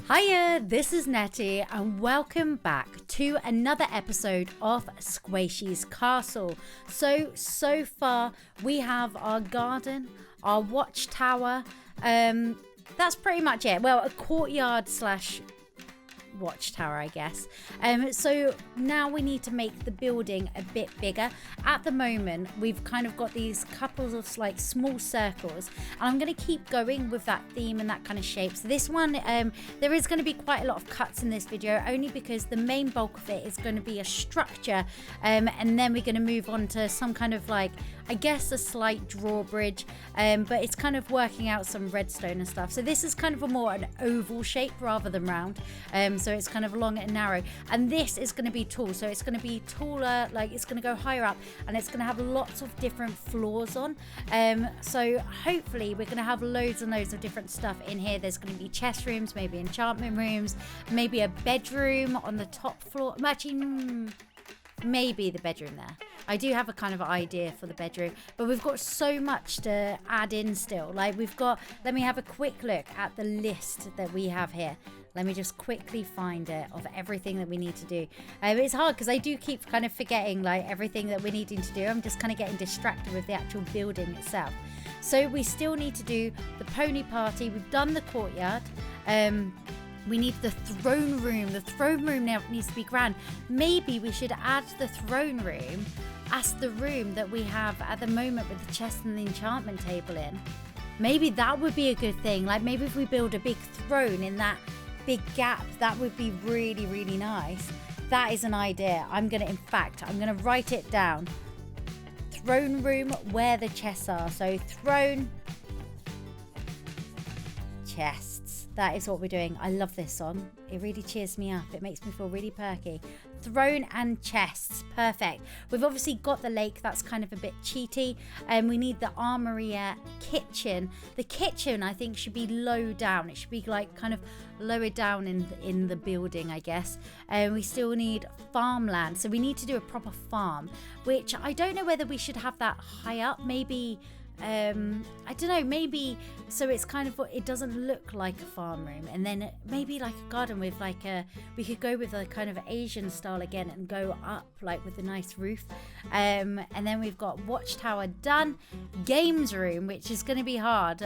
Hiya, this is Netty and welcome back to another episode of Sqaishey's Castle. So far we have our garden, our watchtower, that's pretty much it. Well, a courtyard slash watchtower, I guess. So now we need to make the building a bit bigger. At the moment we've kind of got these couples of like small circles, and I'm going to keep going with that theme and that kind of shape. So this one, there is going to be quite a lot of cuts in this video, only because the main bulk of it is going to be a structure, and then we're going to move on to some kind of like, I guess, a slight drawbridge, but it's kind of working out some redstone and stuff. So this is kind of a more an oval shape rather than round, so it's kind of long and narrow, and this is going to be tall, so it's going to be taller, like it's going to go higher up, and it's going to have lots of different floors on, so hopefully we're going to have loads and loads of different stuff in here. There's going to be chest rooms, maybe enchantment rooms, maybe a bedroom on the top floor. Actually, maybe the bedroom there. I do have a kind of idea for the bedroom, but we've got so much to add in still. Like we've got, let me have a quick look at the list that we have here. Let me just quickly find it of everything that we need to do. It's hard because I do keep kind of forgetting like everything that we're needing to do. I'm just kind of getting distracted with the actual building itself. So we still need to do the pony party. We've done the courtyard. We need the throne room. The throne room now needs to be grand. Maybe we should add the throne room as the room that we have at the moment with the chest and the enchantment table in. Maybe that would be a good thing. Like maybe if we build a big throne in that big gap, that would be really nice. That is an idea. I'm gonna write it down. Throne room where the chests are. So throne, chests. That is what we're doing. I love this song. It really cheers me up. It makes me feel really perky. Throne and chests. Perfect. We've obviously got the lake. That's kind of a bit cheaty. And we need the armory kitchen. The kitchen, I think, should be low down. It should be like kind of lower down in the building, I guess. And we still need farmland. So we need to do a proper farm, which I don't know whether we should have that high up. Maybe I don't know, maybe so it's kind of, it doesn't look like a farm room, and then maybe like a garden with like we could go with a kind of Asian style again and go up like with a nice roof, and then we've got watchtower done. Games room, which is going to be hard.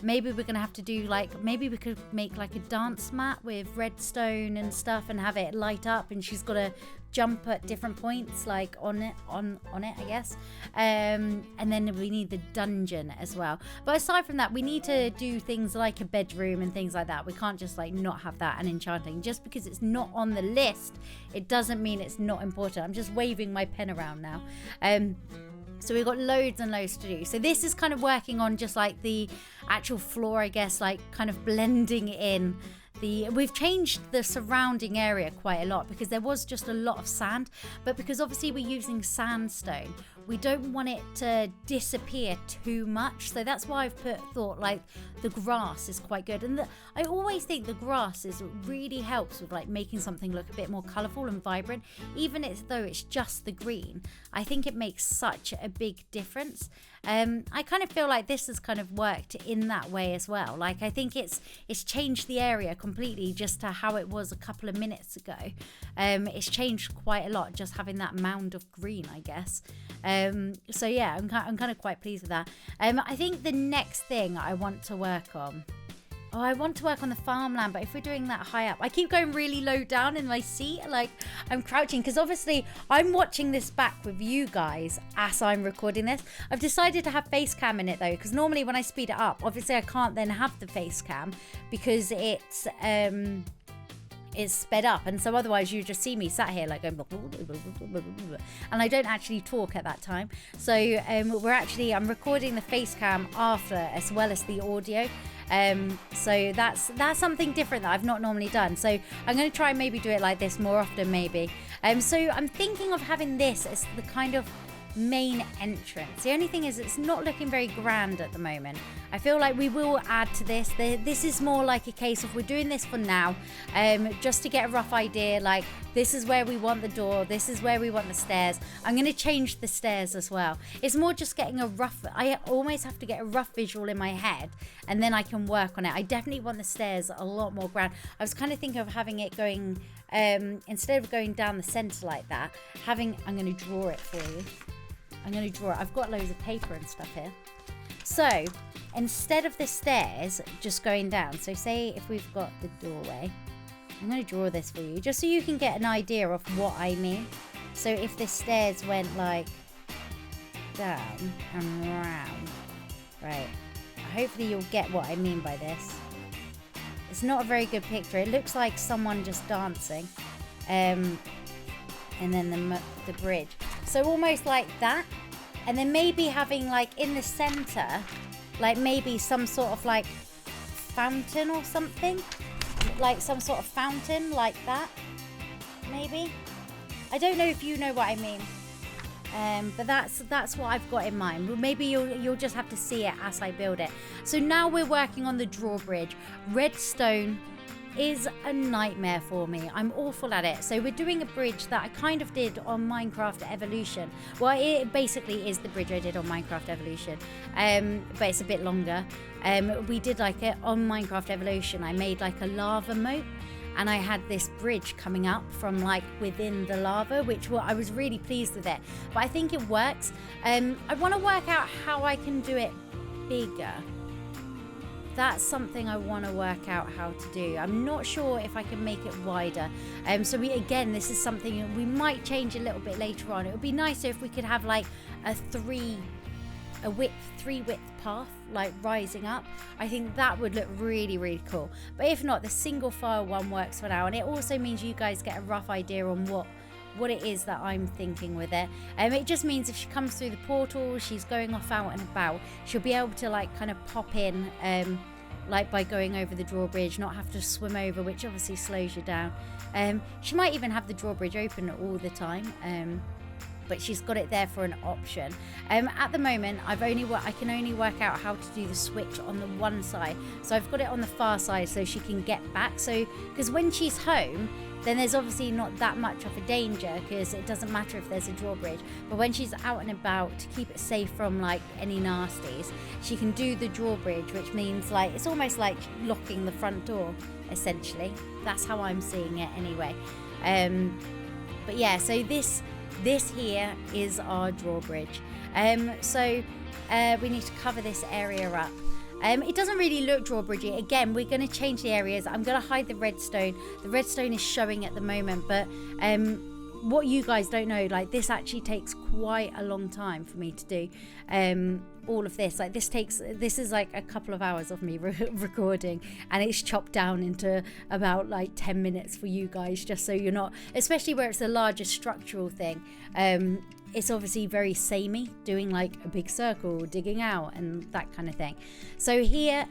Maybe we're going to have to do like, maybe we could make like a dance mat with redstone and stuff and have it light up, and she's got to jump at different points like on it, I guess, and then we need the dungeon as well. But aside from that, we need to do things like a bedroom and things like that. We can't just like not have that and enchanting. Just because it's not on the list, it doesn't mean it's not important. I'm just waving my pen around now. So we've got loads and loads to do. So this is kind of working on just like the actual floor, I guess, like kind of blending in. We've changed the surrounding area quite a lot because there was just a lot of sand, but because obviously we're using sandstone, we don't want it to disappear too much. So that's why I've thought like the grass is quite good, and I always think the grass really helps with like making something look a bit more colourful and vibrant, even though it's just the green. I think it makes such a big difference. I kind of feel like this has kind of worked in that way as well. Like I think it's changed the area completely just to how it was a couple of minutes ago. It's changed quite a lot just having that mound of green, I guess. So yeah, I'm kind of quite pleased with that. I think the next thing I want to work on, I want to work on the farmland, but if we're doing that high up, I keep going really low down in my seat, like I'm crouching, because obviously I'm watching this back with you guys as I'm recording this. I've decided to have face cam in it though, because normally when I speed it up, obviously I can't then have the face cam because it's sped up, and so otherwise you just see me sat here like going and I don't actually talk at that time. So I'm recording the face cam after as well as the audio. So that's something different that I've not normally done. So I'm going to try and maybe do it like this more often maybe. So I'm thinking of having this as the kind of main entrance. The only thing is it's not looking very grand at the moment. I feel like we will add to this. This is more like a case of we're doing this for now, just to get a rough idea, like this is where we want the door, this is where we want the stairs. I'm going to change the stairs as well. It's more just getting a rough, I always have to get a rough visual in my head and then I can work on it. I definitely want the stairs a lot more grand. I was kind of thinking of having it going, instead of going down the center like that, I'm going to draw it for you. I'm going to draw it. I've got loads of paper and stuff here. So instead of the stairs just going down, so say if we've got the doorway, I'm going to draw this for you just so you can get an idea of what I mean. So if the stairs went like down and round, right, hopefully you'll get what I mean by this. It's not a very good picture. It looks like someone just dancing, and then the bridge, so almost like that. And then maybe having like in the center, like maybe some sort of like fountain or something, like some sort of fountain like that, maybe. I don't know if you know what I mean, but that's what I've got in mind. Maybe you'll just have to see it as I build it. So now we're working on the drawbridge. Redstone is a nightmare for me. I'm awful at it. So we're doing a bridge that I kind of did on Minecraft Evolution. Well, it basically is the bridge I did on Minecraft Evolution, but it's a bit longer. We did like it on Minecraft Evolution. I made like a lava moat, and I had this bridge coming up from like within the lava, I was really pleased with it. But I think it works. I want to work out how I can do it bigger. That's something I want to work out how to do. I'm not sure if I can make it wider. So this is something we might change a little bit later on. It would be nicer if we could have like a three width path, like rising up. I think that would look really, really cool. But if not, the single file one works for now. And it also means you guys get a rough idea on what it is that I'm thinking with it. It just means if she comes through the portal, she's going off out and about, she'll be able to like kind of pop in, like by going over the drawbridge, not have to swim over, which obviously slows you down. She might even have the drawbridge open all the time, but she's got it there for an option. At the moment, I can only work out how to do the switch on the one side, so I've got it on the far side so she can get back. So because when she's home, then there's obviously not that much of a danger, because it doesn't matter if there's a drawbridge. But when she's out and about, to keep it safe from like any nasties, she can do the drawbridge, which means like it's almost like locking the front door, essentially. That's how I'm seeing it anyway. But yeah, so this here is our drawbridge. So we need to cover this area up. It doesn't really look drawbridgey. Again, we're going to change the areas. I'm going to hide the redstone. The redstone is showing at the moment, but what you guys don't know, like this actually takes quite a long time for me to do. All of this, like this is like a couple of hours of me recording, and it's chopped down into about like 10 minutes for you guys, just so you're not, especially where it's the largest structural thing. It's obviously very samey, doing like a big circle, digging out and that kind of thing. So here,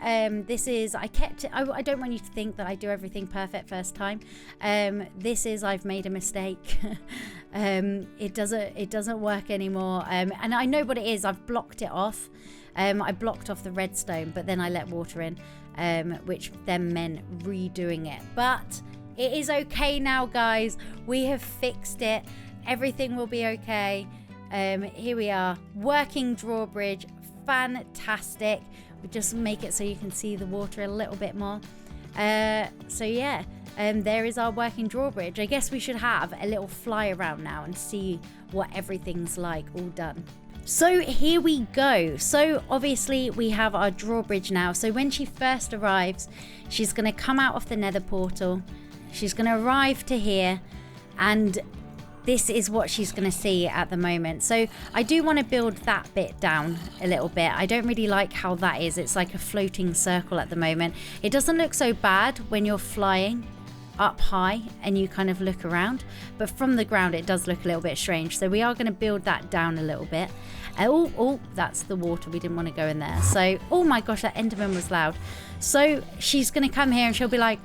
this is, I don't want you to think that I do everything perfect first time. This is, I've made a mistake. It doesn't work anymore. And I know what it is. I've blocked it off. I blocked off the redstone, but then I let water in, which then meant redoing it. But it is okay now, guys. We have fixed it. Everything will be okay. Here we are, working drawbridge, fantastic. We just make it so you can see the water a little bit more. So yeah, there is our working drawbridge. I guess we should have a little fly around now and see what everything's like all done. So here we go. So obviously we have our drawbridge now. So when she first arrives, she's going to come out of the nether portal. She's going to arrive to here, and this is what she's going to see at the moment. So I do want to build that bit down a little bit. I don't really like how that is. It's like a floating circle at the moment. It doesn't look so bad when you're flying up high and you kind of look around, but from the ground it does look a little bit strange. So we are going to build that down a little bit. Oh, that's the water. We didn't want to go in there. So, oh my gosh, that Enderman was loud. So she's going to come here and she'll be like,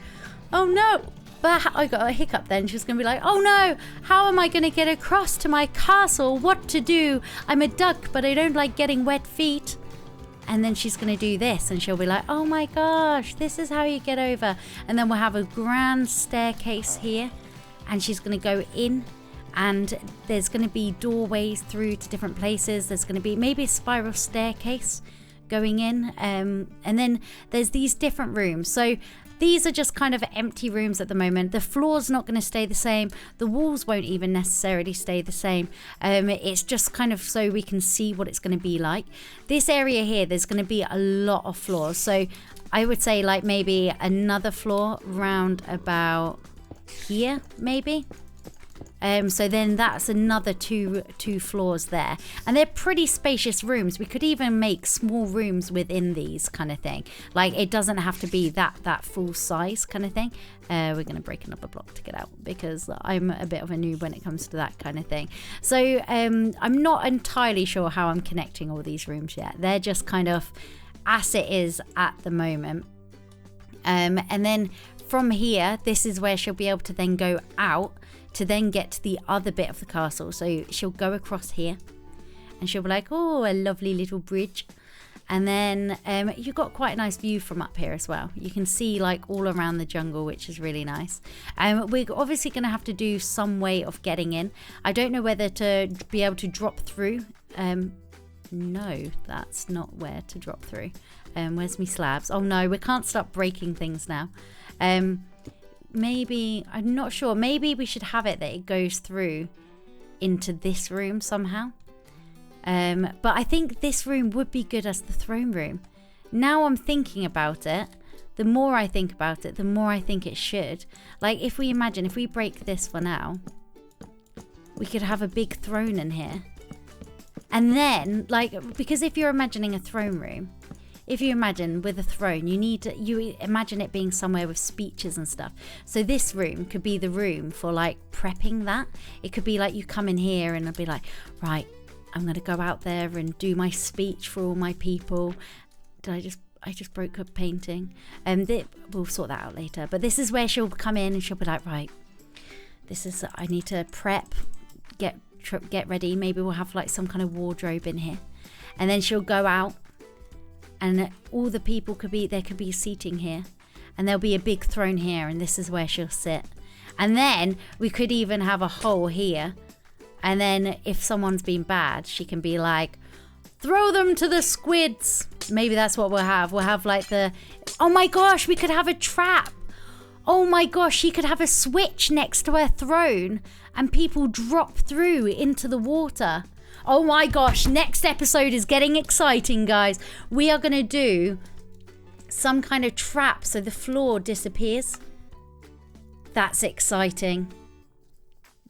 oh no, But I got a hiccup then. She was going to be like, oh no, how am I going to get across to my castle? What to do? I'm a duck, but I don't like getting wet feet. And then she's going to do this and she'll be like, oh my gosh, this is how you get over. And then we'll have a grand staircase here and she's going to go in and there's going to be doorways through to different places. There's going to be maybe a spiral staircase going in. And then there's these different rooms. So these are just kind of empty rooms at the moment. The floor's not going to stay the same. The walls won't even necessarily stay the same. It's just kind of so we can see what it's going to be like. This area here, there's going to be a lot of floors. So I would say like maybe another floor round about here, maybe. So then that's another two floors there, and they're pretty spacious rooms. We could even make small rooms within these kind of thing. Like it doesn't have to be that full size kind of thing. We're gonna break another block to get out because I'm a bit of a noob when it comes to that kind of thing. So I'm not entirely sure how I'm connecting all these rooms yet. They're just kind of as it is at the moment. And then from here, this is where she'll be able to then go out to then get to the other bit of the castle. So she'll go across here and she'll be like, oh, a lovely little bridge. And then you've got quite a nice view from up here as well. You can see like all around the jungle, which is really nice. We're obviously going to have to do some way of getting in. I don't know whether to be able to drop through. No, that's not where to drop through. Where's me slabs? Oh no, we can't start breaking things now. Maybe, I'm not sure, maybe we should have it that it goes through into this room somehow. But I think this room would be good as the throne room. Now I'm thinking about it, the more I think about it, the more I think it should. Like if we imagine, if we break this for now, we could have a big throne in here. And then, like, because if you're imagining a throne room, if you imagine with a throne, you imagine it being somewhere with speeches and stuff. So this room could be the room for like prepping that. It could be like you come in here and it'll be like, right, I'm going to go out there and do my speech for all my people. I just broke up painting. We'll sort that out later. But this is where she'll come in and she'll be like, right, I need to prep, get ready. Maybe we'll have like some kind of wardrobe in here. And then she'll go out. And all the people could be seating here, and there'll be a big throne here, and this is where she'll sit. And then we could even have a hole here, and then if someone's been bad, she can be like, throw them to the squids. Maybe that's what we'll have. We'll have like oh my gosh, we could have a trap. Oh my gosh, she could have a switch next to her throne, and people drop through into the water. Oh my gosh, next episode is getting exciting, guys. We are going to do some kind of trap so the floor disappears. That's exciting.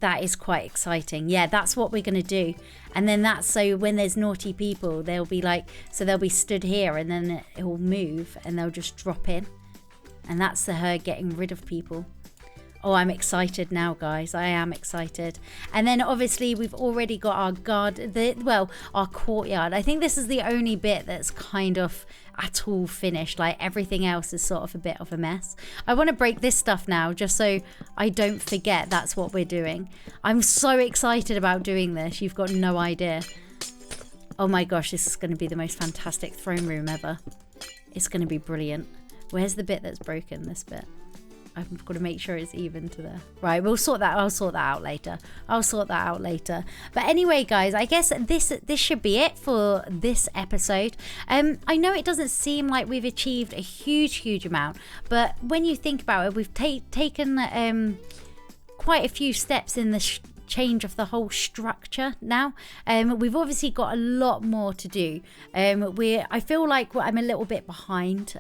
That is quite exciting. Yeah, that's what we're going to do. And then that's so when there's naughty people, they'll be like, so they'll be stood here and then it will move and they'll just drop in. And that's her getting rid of people. Oh, I'm excited now, guys. I am excited. And then obviously we've already got our our courtyard. I think this is the only bit that's kind of at all finished. Like everything else is sort of a bit of a mess. I want to break this stuff now just so I don't forget that's what we're doing. I'm so excited about doing this. You've got no idea. Oh my gosh, this is going to be the most fantastic throne room ever. It's going to be brilliant. Where's the bit that's broken? This bit. I've got to make sure it's even to there. Right, I'll sort that out later. But anyway, guys, I guess this should be it for this episode. I know it doesn't seem like we've achieved a huge amount, but when you think about it, we've taken quite a few steps in the change of the whole structure now. We've obviously got a lot more to do. I feel like I'm a little bit behind.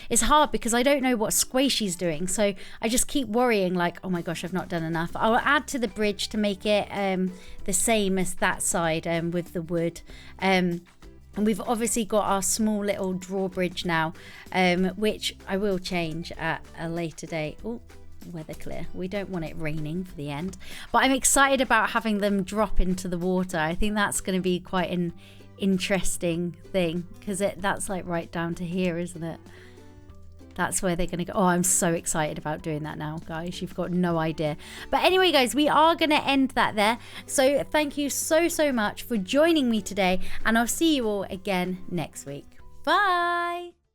It's hard because I don't know what Sqaishey's doing, so I just keep worrying like, oh my gosh, I've not done enough. I'll add to the bridge to make it the same as that side with the wood. And we've obviously got our small little drawbridge now, which I will change at a later date. Oh, weather clear. We don't want it raining for the end, but I'm excited about having them drop into the water. I think that's going to be quite an interesting thing because that's like right down to here, isn't it? That's where they're going to go. Oh, I'm so excited about doing that now, guys. You've got no idea. But anyway, guys, we are going to end that there. So thank you so, so much for joining me today. And I'll see you all again next week. Bye.